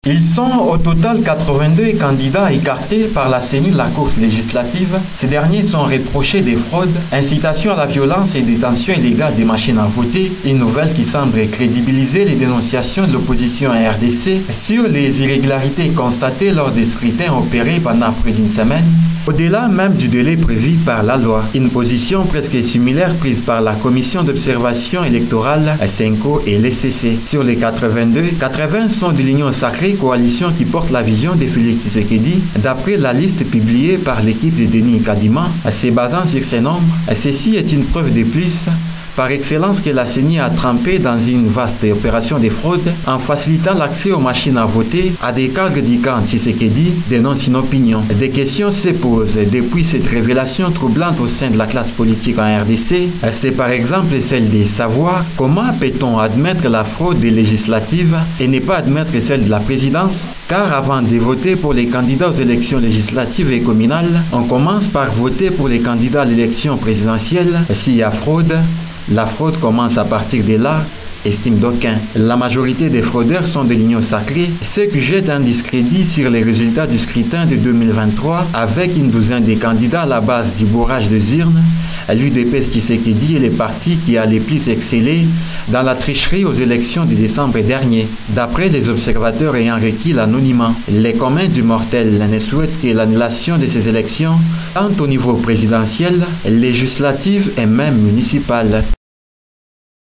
Ils sont au total 82 candidats écartés par la CENI de la course législative. Ces derniers sont reprochés des fraudes, incitation à la violence et détention illégale des machines à voter, une nouvelle qui semble crédibiliser les dénonciations de l'opposition à RDC sur les irrégularités constatées lors des scrutins opérés pendant près d'une semaine, au-delà même du délai prévu par la loi. Une position presque similaire prise par la Commission d'observation électorale, SENCO et l'ECC. Sur les 82, 80 sont de l'Union sacrée, coalition qui porte la vision de Félix Tshisekedi, d'après la liste publiée par l'équipe de Denis Kadima. Se basant sur ces nombres, ceci est une preuve de plus par excellence que la CENI a trempé dans une vaste opération de fraude en facilitant l'accès aux machines à voter à des cadres du camp Tshisekedi dénoncent une opinion. Des questions se posent depuis cette révélation troublante au sein de la classe politique en RDC. C'est par exemple celle de savoir comment peut-on admettre la fraude des législatives et ne pas admettre celle de la présidence, car avant de voter pour les candidats aux élections législatives et communales, on commence par voter pour les candidats à l'élection présidentielle. S'il y a fraude, la fraude commence à partir de là, estime d'aucuns. La majorité des fraudeurs sont de l'Union sacrée, ce qui jette un discrédit sur les résultats du scrutin de 2023 avec une douzaine de candidats à la base du bourrage des urnes. L'UDPS Tshisekedi est le parti qui a le plus excellé dans la tricherie aux élections de décembre dernier. D'après les observateurs ayant requis l'anonymat, les communs du mortel ne souhaitent que l'annulation de ces élections, tant au niveau présidentiel, législatif et même municipal.